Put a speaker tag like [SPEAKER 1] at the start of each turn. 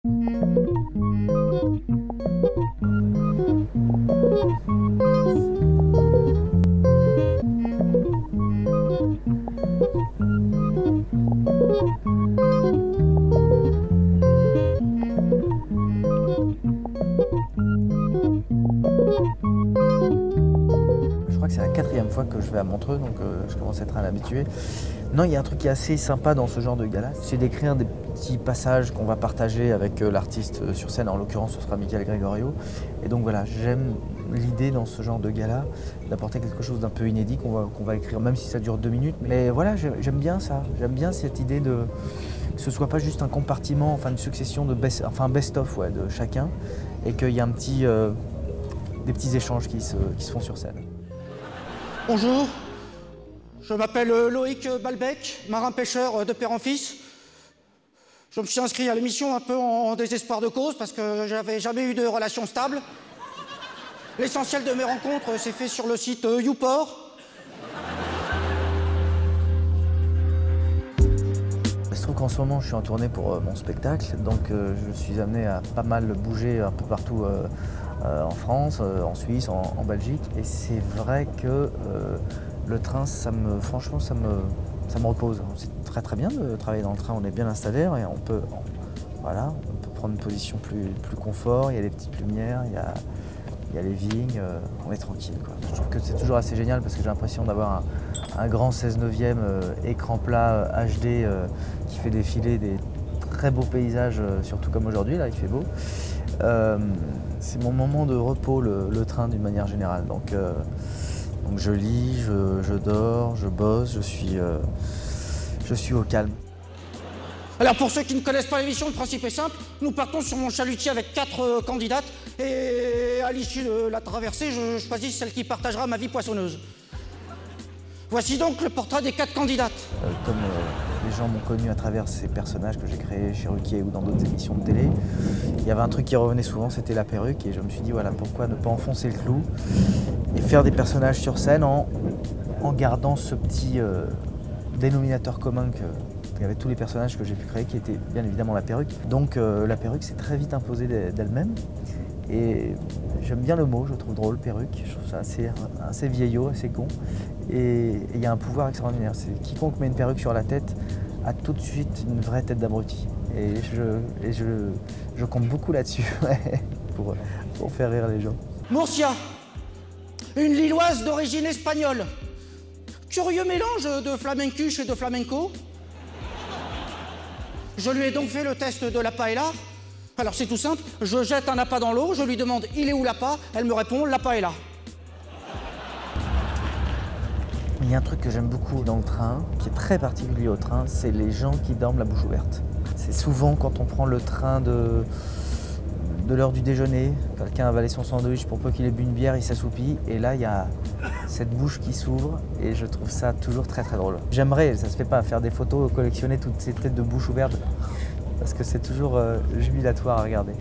[SPEAKER 1] Je crois que c'est la 4e fois que je vais à Montreux, donc je commence à être un habitué. Non, il y a un truc qui est assez sympa dans ce genre de gala, c'est d'écrire des petits passages qu'on va partager avec l'artiste sur scène. En l'occurrence, ce sera Michael Gregorio. Et donc voilà, j'aime l'idée dans ce genre de gala d'apporter quelque chose d'un peu inédit qu'on va écrire, même si ça dure 2 minutes. Mais voilà, j'aime bien ça. J'aime bien cette idée que ce soit pas juste un compartiment, enfin une succession de best-of ouais, de chacun, et qu'il y a des petits échanges qui se font sur scène.
[SPEAKER 2] Bonjour, je m'appelle Loïc Balbec, marin-pêcheur de père en fils. Je me suis inscrit à l'émission un peu en désespoir de cause parce que j'avais jamais eu de relation stable. L'essentiel de mes rencontres s'est fait sur le site YouPort.
[SPEAKER 1] Il se trouve qu'en ce moment je suis en tournée pour mon spectacle, donc je suis amené à pas mal bouger un peu partout en France, en Suisse, en Belgique, et c'est vrai que le train, franchement, ça me repose. C'est très très bien de travailler dans le train, on est bien installé et on peut prendre une position plus confort, il y a des petites lumières, il y a les vignes, on est tranquille, quoi. Je trouve que c'est toujours assez génial parce que j'ai l'impression d'avoir un grand 16/9 écran plat HD qui fait défiler des très beaux paysages, surtout comme aujourd'hui, là il fait beau. C'est mon moment de repos, le train d'une manière générale. Donc je lis, je dors, je bosse, je suis au calme.
[SPEAKER 2] Alors pour ceux qui ne connaissent pas l'émission, le principe est simple. Nous partons sur mon chalutier avec 4 candidates et à l'issue de la traversée, je choisis celle qui partagera ma vie poissonneuse. Voici donc le portrait des 4 candidates.
[SPEAKER 1] Comme les gens m'ont connu à travers ces personnages que j'ai créés chez Ruquier ou dans d'autres émissions de télé, il y avait un truc qui revenait souvent, c'était la perruque, et je me suis dit voilà, pourquoi ne pas enfoncer le clou et faire des personnages sur scène en gardant ce petit dénominateur commun qu'avaient tous les personnages que j'ai pu créer, qui était bien évidemment la perruque. Donc la perruque s'est très vite imposée d'elle-même. Et j'aime bien le mot, je le trouve drôle, perruque. Je trouve ça assez vieillot, assez con. Et il y a un pouvoir extraordinaire. C'est quiconque met une perruque sur la tête a tout de suite une vraie tête d'abruti. Et je compte beaucoup là-dessus pour faire rire les gens.
[SPEAKER 2] Murcia, une Lilloise d'origine espagnole. Curieux mélange de flamencuche et de flamenco. Je lui ai donc fait le test de la paella. Alors c'est tout simple, je jette un appât dans l'eau, je lui demande « il est où l'appât ?» Elle me répond « l'appât est là ».
[SPEAKER 1] Il y a un truc que j'aime beaucoup dans le train, qui est très particulier au train, c'est les gens qui dorment la bouche ouverte. C'est souvent quand on prend le train de l'heure du déjeuner, quelqu'un a avalé son sandwich, pour peu qu'il ait bu une bière, il s'assoupit, et là il y a cette bouche qui s'ouvre, et je trouve ça toujours très très drôle. J'aimerais, ça se fait pas, faire des photos, collectionner toutes ces têtes de bouche ouvertes, parce que c'est toujours jubilatoire à regarder.